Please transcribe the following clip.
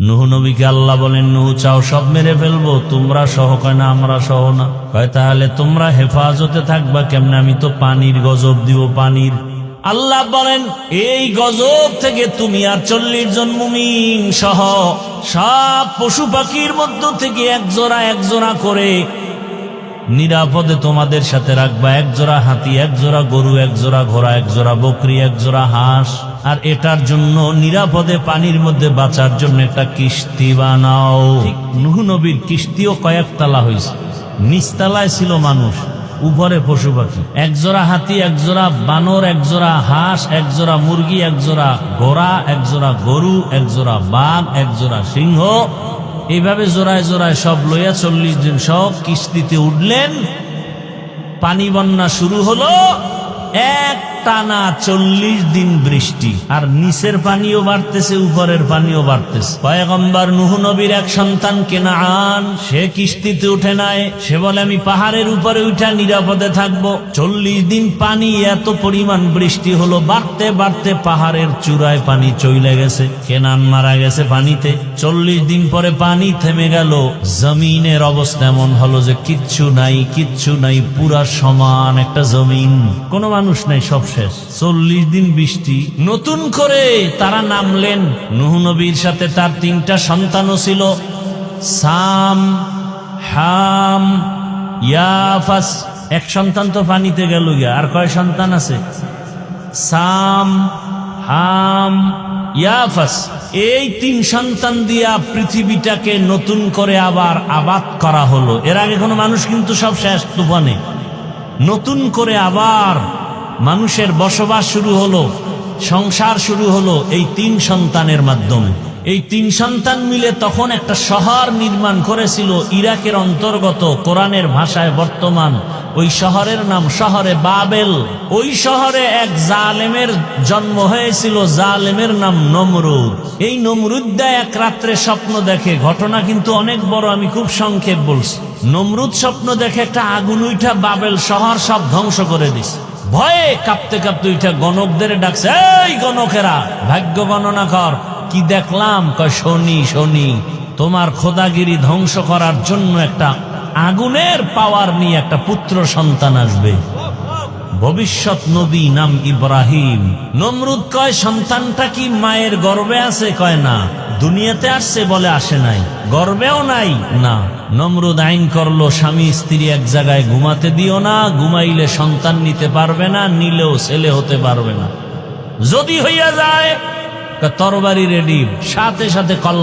নূহ নবীকে আল্লাহ বলেন, নূহ চাও সব মেরে ফেলবো, তোমরা সহ? কয় না, আমরা সহ না। কয় তাহলে তোমরা হেফাজতে থাকবা কেমনে? আমি তো পানির গজব দিব, পানির। আল্লাহ বলেন, এই গজব থেকে তুমি আর 40 জন মুমিন সহ সব পশু পাখির মধ্য থেকে এক জোড়া করে নিরাপদে তোমাদের সাথে রাখবা। এক জোড়া হাতি, এক জোড়া গরু, এক জোড়া ঘোড়া, এক জোড়া বকরি, এক জোড়া হাঁস। আর এটার জন্য নিরাপদে পানির মধ্যে বাঁচার জন্য একটা কিস্তি বানাও। নূহ নবীর কিস্তিও কয়েকতলা হয়েছে। নিচতলায় ছিল মানুষ, উপরে পশু পাখি। এক জোড়া হাতি, এক জোড়া বানর, এক জোড়া হাঁস, এক জোড়া মুরগি, এক জোড়া ঘোড়া, এক জোড়া গরু, এক জোড়া বাঘ, এক জোড়া সিংহ। এইভাবে জোড়ায় জোড়ায় সব লইয়া 40 জন সব কিস্তিতে উঠলেন। পানি বন্যা শুরু হলো। এক টানা 40 দিন বৃষ্টি, আর নিচের পানিও বাড়তেছে, উপরের পানিও বাড়তেছে। পয়গম্বর নূহ নবীর এক সন্তান কেনান, সে কিস্তিতে উঠে নাই। সে বলে, আমি পাহাড়ের উপরে উঠা নিরাপদে থাকবো। 40 দিন পানি, এত পরিমাণ বৃষ্টি হলো, বাড়তে বাড়তে পাহাড়ের চূড়ায় পানি চলে গেছে। কেনান মারা গেছে পানিতে। 40 দিন পরে পানি থেমে গেল। জমিনের অবস্থা এমন হলো যে কিচ্ছু নাই, কিচ্ছু নাই, পুরা সমান একটা জমিন, কোনো মানুষ নাই, সব শেষ। 40 দিন বৃষ্টি। নতুন করে তারা নামলেন। নূহ নবীর সাথে তার 3টা সন্তানও ছিল, সাম, হাম, ইয়াফাস। এক সন্তান তো পানিতে গেল গিয়া। আর কয় সন্তান আছে? সাম, হাম, ইয়াফাস। এই 3 সন্তান দিয়া পৃথিবীটাকে নতুন করে আবার আবাদ করা হলো। এর আগে কোনো মানুষ কিন্তু সব শেষ তুফানে। নতুন করে আবার মানুষের বসবাস শুরু হলো, সংসার শুরু হলো এই 3 সন্তানের মাধ্যমে। এই 3 সন্তান মিলে তখন একটা শহর নির্মাণ করেছিল ইরাকের অন্তর্গত, কোরআনের ভাষায় বর্তমান ওই শহরের নাম শহরে বাবেল। ওই শহরে এক জালেমের জন্ম হয়েছিল, জালেমের নাম নমরুদ। এই নমরুদা এক রাত্রে স্বপ্ন দেখে, ঘটনা কিন্তু অনেক বড়, আমি খুব সংক্ষেপ বলছি। নমরুদ স্বপ্ন দেখে একটা আগুন উঠা বাবেল শহর সব ধ্বংস করে দিছে। ভয়ে কাঁপতে কাঁপতে উঠা গণকদের ডাকছে, এই গণকেরা, ভাগ্য গণনা কর। কি দেখলাম? কয়, শনি, তোমার খোদাগিরি ধ্বংস করার জন্য একটা আগুনের পাওয়ার নিয়ে একটা পুত্র সন্তান আসবে, ভবিষ্যৎ নবী, নাম ইব্রাহিম। নমরুদ কয়, সন্তানটা কি মায়ের গর্ভে আছে? কয় না। দুনিয়াতে আসছে? বলে আসে নাই। গর্ভেও নাই? না। নমরুদ আইন করলো, স্বামী স্ত্রী এক জায়গায় ঘুমাতে দিও না, ঘুমাইলে সন্তান নিতে পারবে না, নিলেও ছেলে হতে পারবে না। যদি হইয়া যায় তরবারি রেডি, সাথে সাথে কল্লা